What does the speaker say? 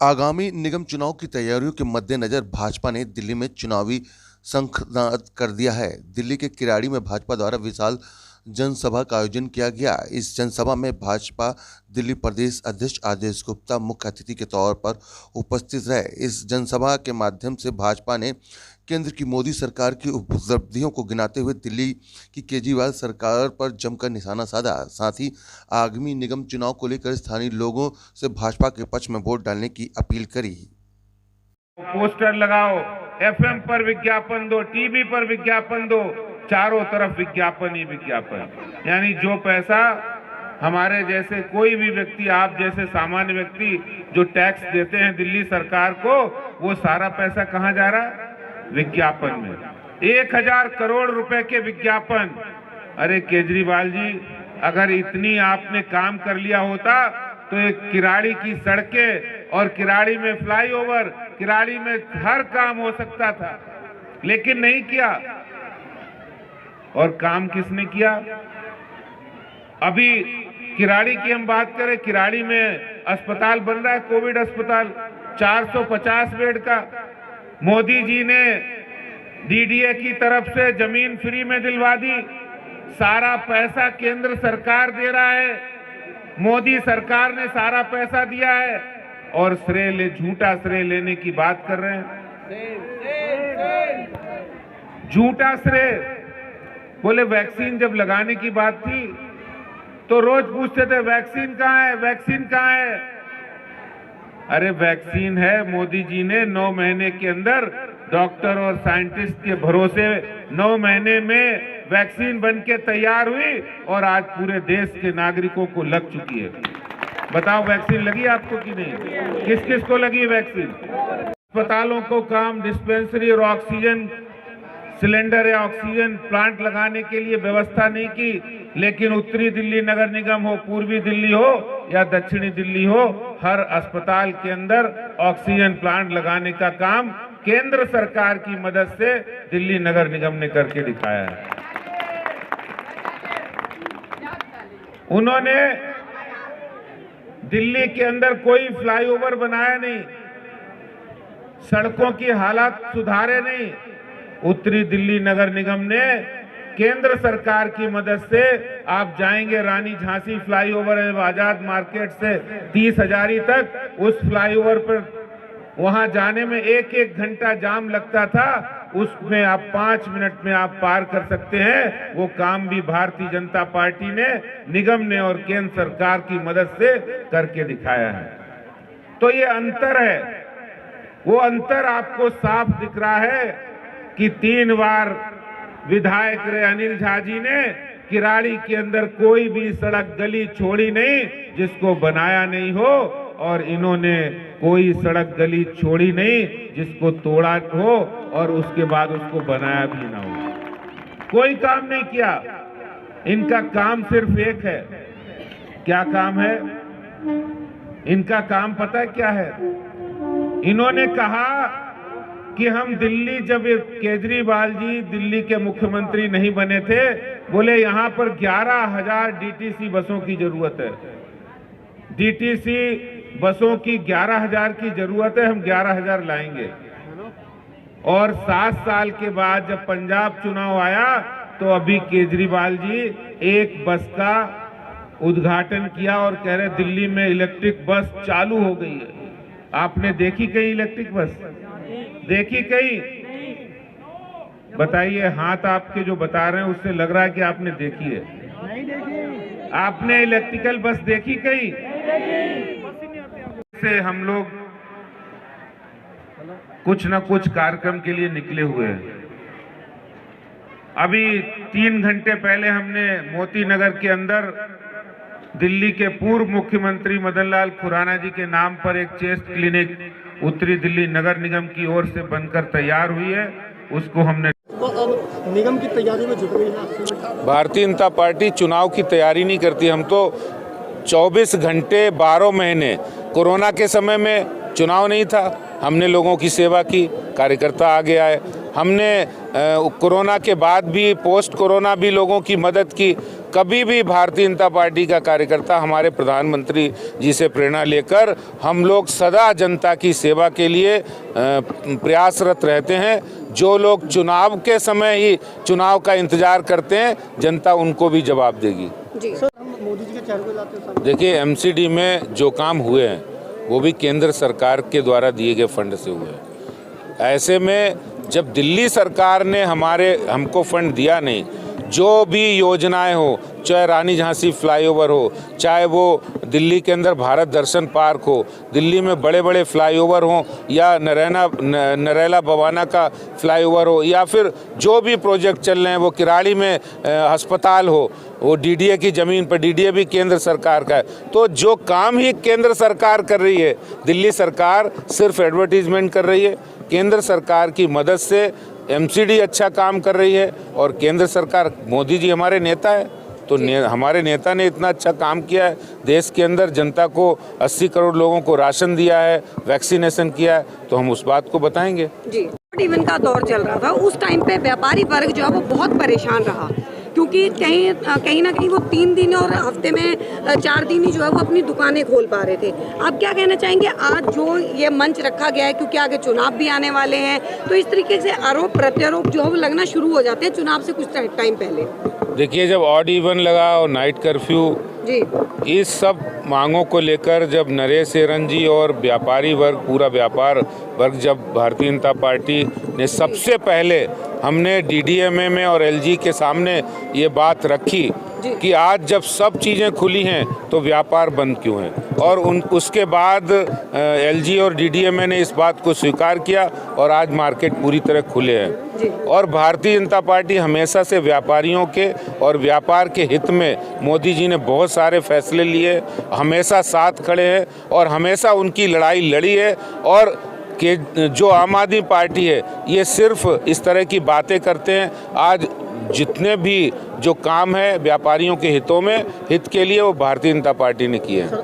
आगामी निगम चुनाव की तैयारियों के मद्देनजर भाजपा ने दिल्ली में चुनावी शंखनाद कर दिया है। दिल्ली के किराड़ी में भाजपा द्वारा विशाल जनसभा का आयोजन किया गया। इस जनसभा में भाजपा दिल्ली प्रदेश अध्यक्ष आदेश गुप्ता मुख्य अतिथि के तौर पर उपस्थित रहे। इस जनसभा के माध्यम से भाजपा ने केंद्र की मोदी सरकार की उपलब्धियों को गिनाते हुए दिल्ली की केजरीवाल सरकार पर जमकर निशाना साधा। साथ ही आगामी निगम चुनाव को लेकर स्थानीय लोगों से भाजपा के पक्ष में वोट डालने की अपील करी। पोस्टर लगाओ, एफएम पर विज्ञापन दो, टीवी पर विज्ञापन दो, चारों तरफ विज्ञापन ही विज्ञापन। यानी जो पैसा हमारे जैसे कोई भी व्यक्ति, आप जैसे सामान्य व्यक्ति जो टैक्स देते हैं दिल्ली सरकार को, वो सारा पैसा कहाँ जा रहा है? विज्ञापन में। 1000 करोड़ रुपए के विज्ञापन। अरे केजरीवाल जी, अगर इतनी आपने काम कर लिया होता तो एक किराड़ी की सड़कें और किराड़ी में फ्लाईओवर, किराड़ी में हर काम हो सकता था, लेकिन नहीं किया। और काम किसने किया? अभी किराड़ी की हम बात करें, किराड़ी में अस्पताल बन रहा है, कोविड अस्पताल 450 बेड का। मोदी जी ने डीडीए की तरफ से जमीन फ्री में दिलवा दी। सारा पैसा केंद्र सरकार दे रहा है, मोदी सरकार ने सारा पैसा दिया है और झूठा श्रेय लेने की बात कर रहे हैं। झूठा श्रेय। बोले वैक्सीन जब लगाने की बात थी तो रोज पूछते थे वैक्सीन कहाँ है, वैक्सीन कहाँ है। अरे वैक्सीन है, मोदी जी ने 9 महीने के अंदर डॉक्टर और साइंटिस्ट के भरोसे 9 महीने में वैक्सीन बनके तैयार हुई और आज पूरे देश के नागरिकों को लग चुकी है। बताओ वैक्सीन लगी आपको कि नहीं? किस किस को लगी वैक्सीन? अस्पतालों को काम, डिस्पेंसरी और ऑक्सीजन सिलेंडर या ऑक्सीजन प्लांट लगाने के लिए व्यवस्था नहीं की, लेकिन उत्तरी दिल्ली नगर निगम हो, पूर्वी दिल्ली हो या दक्षिणी दिल्ली हो, हर अस्पताल के अंदर ऑक्सीजन प्लांट लगाने का काम केंद्र सरकार की मदद से दिल्ली नगर निगम ने करके दिखाया है। उन्होंने दिल्ली के अंदर कोई फ्लाईओवर बनाया नहीं, सड़कों की हालत सुधारे नहीं। उत्तरी दिल्ली नगर निगम ने केंद्र सरकार की मदद से, आप जाएंगे रानी झांसी फ्लाईओवर आजाद मार्केट से 30 हजारी तक, उस फ्लाईओवर पर वहां जाने में 1-1 घंटा जाम लगता था, उसमें आप 5 मिनट में आप पार कर सकते हैं। वो काम भी भारतीय जनता पार्टी ने, निगम ने और केंद्र सरकार की मदद से करके दिखाया है। तो ये अंतर है, वो अंतर आपको साफ दिख रहा है कि 3 बार विधायक रहे अनिल झा जी ने किराड़ी के अंदर कोई भी सड़क गली छोड़ी नहीं जिसको बनाया नहीं हो, और इन्होंने कोई सड़क गली छोड़ी नहीं जिसको तोड़ा हो और उसके बाद उसको बनाया भी ना हो। कोई काम नहीं किया। इनका काम सिर्फ एक है। क्या काम है इनका? काम पता है क्या है? इन्होंने कहा कि हम दिल्ली, जब केजरीवाल जी दिल्ली के मुख्यमंत्री नहीं बने थे, बोले यहां पर 11,000 डीटीसी बसों की जरूरत है। डीटीसी बसों की 11,000 की जरूरत है, हम 11,000 लाएंगे। और 7 साल के बाद जब पंजाब चुनाव आया तो अभी केजरीवाल जी एक बस का उद्घाटन किया और कह रहे दिल्ली में इलेक्ट्रिक बस चालू हो गई है। आपने देखी कहीं इलेक्ट्रिक बस? देखी कहीं? बताइए। हाथ आपके जो बता रहे हैं उससे लग रहा है कि आपने देखी है। नहीं देखी। आपने इलेक्ट्रिकल बस देखी कहीं? से हम लोग कुछ न कुछ कार्यक्रम के लिए निकले हुए हैं। अभी 3 घंटे पहले हमने मोती नगर के अंदर दिल्ली के पूर्व मुख्यमंत्री मदन लाल खुराना जी के नाम पर एक चेस्ट क्लिनिक उत्तरी दिल्ली नगर निगम की ओर से बनकर तैयार हुई है, उसको हमने निगम की तैयारी में जुट गई है। भारतीय जनता पार्टी चुनाव की तैयारी नहीं करती। हम तो 24 घंटे 12 महीने, कोरोना के समय में चुनाव नहीं था, हमने लोगों की सेवा की, कार्यकर्ता आगे आए। हमने कोरोना के बाद भी, पोस्ट कोरोना भी लोगों की मदद की। कभी भी भारतीय जनता पार्टी का कार्यकर्ता हमारे प्रधानमंत्री जी से प्रेरणा लेकर हम लोग सदा जनता की सेवा के लिए प्रयासरत रहते हैं। जो लोग चुनाव के समय ही चुनाव का इंतजार करते हैं, जनता उनको भी जवाब देगी। जी सर, हम मोदी जी के चेहरे को लाते हैं। देखिए, एमसीडी में जो काम हुए हैं वो भी केंद्र सरकार के द्वारा दिए गए फंड से हुए हैं। ऐसे में जब दिल्ली सरकार ने हमको फंड दिया नहीं, जो भी योजनाएं हो, चाहे रानी झांसी फ्लाईओवर हो, चाहे वो दिल्ली के अंदर भारत दर्शन पार्क हो, दिल्ली में बड़े बड़े फ्लाईओवर हो, या नरेला बवाना का फ्लाईओवर हो, या फिर जो भी प्रोजेक्ट चल रहे हैं, वो किराड़ी में अस्पताल हो, वो डीडीए की ज़मीन पर, डीडीए भी केंद्र सरकार का है। तो जो काम ही केंद्र सरकार कर रही है, दिल्ली सरकार सिर्फ एडवर्टीजमेंट कर रही है। केंद्र सरकार की मदद से एमसीडी अच्छा काम कर रही है और केंद्र सरकार, मोदी जी हमारे नेता है, तो हमारे नेता ने इतना अच्छा काम किया है, देश के अंदर जनता को 80 करोड़ लोगों को राशन दिया है, वैक्सीनेशन किया है, तो हम उस बात को बताएंगे। जी, इवन का दौर चल रहा था, उस टाइम पे व्यापारी वर्ग जो है वो बहुत परेशान रहा, क्योंकि कहीं ना कहीं वो 3 दिन और हफ्ते में 4 दिन ही जो है वो अपनी दुकानें खोल पा रहे थे। आप क्या कहना चाहेंगे, आज जो ये मंच रखा गया है, क्योंकि आगे चुनाव भी आने वाले हैं, तो इस तरीके से आरोप प्रत्यारोप जो है वो लगना शुरू हो जाते हैं चुनाव से कुछ टाइम पहले। देखिए, जब ऑड इवन लगा और नाइट कर्फ्यू, जी, इस सब मांगों को लेकर जब नरेश एरन जी और व्यापारी वर्ग, पूरा व्यापार वर्ग, जब भारतीय जनता पार्टी ने सबसे पहले, हमने डीडीएमए में और एलजी के सामने ये बात रखी कि आज जब सब चीज़ें खुली हैं तो व्यापार बंद क्यों है, और उसके बाद एलजी और डीडीएमए ने इस बात को स्वीकार किया और आज मार्केट पूरी तरह खुले हैं। और भारतीय जनता पार्टी हमेशा से व्यापारियों के और व्यापार के हित में, मोदी जी ने बहुत सारे फैसले लिए, हमेशा साथ खड़े हैं और हमेशा उनकी लड़ाई लड़ी है। और कि जो आम आदमी पार्टी है, ये सिर्फ इस तरह की बातें करते हैं। आज जितने भी जो काम है व्यापारियों के हितों में, हित के लिए, वो भारतीय जनता पार्टी ने किए हैं।